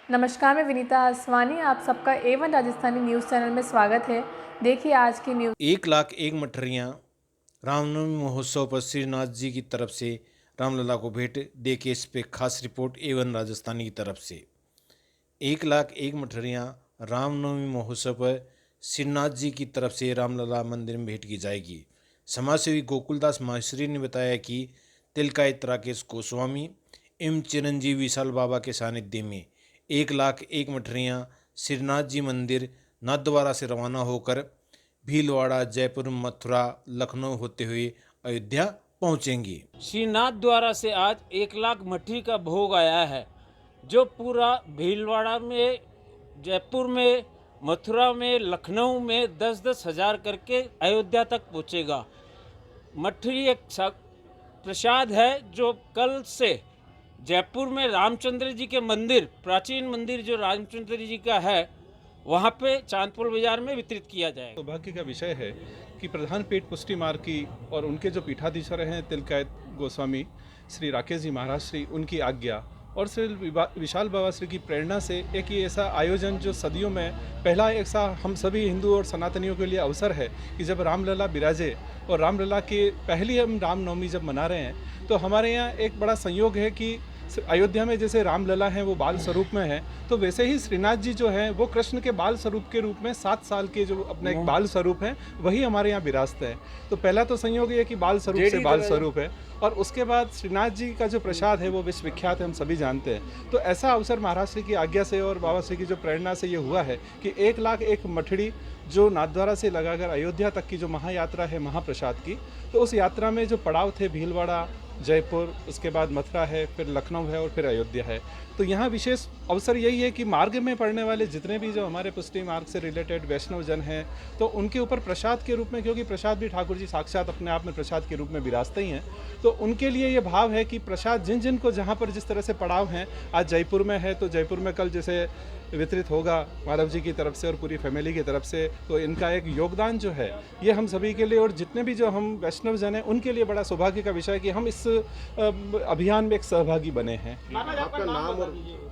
नमस्कार, मैं विनीता आसवानी। आप सबका A1 राजस्थानी न्यूज़ चैनल में स्वागत है। देखिए आज की न्यूज़। 1,01,000 मठरियाँ रामनवमी महोत्सव पर श्रीनाथ जी की तरफ से रामलला को भेंट दे के इस पे खास रिपोर्ट A1 राजस्थानी की तरफ से। 1,01,000 मठरियाँ रामनवमी महोत्सव पर श्रीनाथ जी की तरफ से रामलला मंदिर में भेंट की जाएगी। समाजसेवी गोकुलदास माहेश्वरी ने बताया कि तिलकायत राकेश गोस्वामी एवं चिरंजीवी विशाल बाबा के सानिध्य में 1,01,000 मठरियाँ श्रीनाथ जी मंदिर नाथद्वारा से रवाना होकर भीलवाड़ा, जयपुर, मथुरा, लखनऊ होते हुए अयोध्या पहुंचेंगी। श्रीनाथ द्वारा से आज 1,00,000 मठी का भोग आया है, जो पूरा भीलवाड़ा में, जयपुर में, मथुरा में, लखनऊ में 10-10 हज़ार करके अयोध्या तक पहुंचेगा। मठी एक प्रसाद है जो कल से जयपुर में रामचंद्र जी के मंदिर, प्राचीन मंदिर जो रामचंद्र जी का है, वहाँ पे चांदपुर बाजार में वितरित किया जाएगा। सौभाग्य का विषय है कि प्रधान पेट पुष्टि मार्ग की और उनके जो पीठाधीश्वर हैं तिलकायत गोस्वामी श्री राकेश जी महाराज श्री, उनकी आज्ञा और श्री विशाल बाबा श्री की प्रेरणा से एक ये ऐसा आयोजन जो सदियों में पहला ऐसा हम सभी हिंदू और सनातनियों के लिए अवसर है कि जब रामलला विराजे और रामलला के पहली हम रामनवमी जब मना रहे हैं, तो हमारे यहाँ एक बड़ा संयोग है कि अयोध्या में जैसे रामलला हैं वो बाल स्वरूप में है, तो वैसे ही श्रीनाथ जी जो हैं वो कृष्ण के बाल स्वरूप के रूप में 7 साल के जो अपने एक बाल स्वरूप हैं वही हमारे यहाँ विरासत है। तो पहला तो संयोग ये कि बाल स्वरूप से बाल स्वरूप है, और उसके बाद श्रीनाथ जी का जो प्रसाद है वो विश्वविख्यात है, हम सभी जानते हैं। तो ऐसा अवसर महाराज श्री की आज्ञा से और बाबा श्री की जो प्रेरणा से ये हुआ है कि 1,01,000 मठड़ी जो नाथद्वारा से लगाकर अयोध्या तक की जो महायात्रा है महाप्रसाद की, तो उस यात्रा में जो पड़ाव थे भीलवाड़ा, जयपुर, उसके बाद मथुरा है, फिर लखनऊ है और फिर अयोध्या है। तो यहाँ विशेष अवसर यही है कि मार्ग में पड़ने वाले जितने भी जो हमारे पुष्टि मार्ग से रिलेटेड वैष्णव जन हैं, तो उनके ऊपर प्रसाद के रूप में, क्योंकि प्रसाद भी ठाकुर जी साक्षात अपने आप में प्रसाद के रूप में विराजते ही हैं, तो उनके लिए ये भाव है कि प्रसाद जिन जिन को जहाँ पर जिस तरह से पड़ाव हैं, आज जयपुर में है तो जयपुर में कल जैसे वितरित होगा माधव जी की तरफ से और पूरी फैमिली की तरफ से, तो इनका एक योगदान जो है ये हम सभी के लिए और जितने भी जो हम वैष्णव जन हैं उनके लिए बड़ा सौभाग्य का विषय है कि हम इस अभियान में एक सहभागी बने हैं। आपका नाम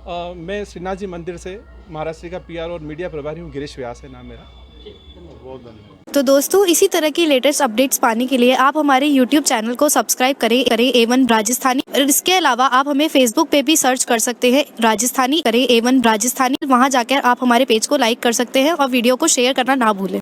और मैं श्रीनाथ जी मंदिर से महाराष्ट्र का PR और मीडिया प्रभारी हूँ, गिरीश व्यास है नाम मेरा। बहुत धन्यवाद। तो दोस्तों, इसी तरह की लेटेस्ट अपडेट्स पाने के लिए आप हमारे YouTube चैनल को सब्सक्राइब करें A1 राजस्थानी। और इसके अलावा आप हमें Facebook पे भी सर्च कर सकते हैं राजस्थानी, करें A1 राजस्थानी। वहां जाकर आप हमारे पेज को लाइक कर सकते हैं और वीडियो को शेयर करना ना भूलें।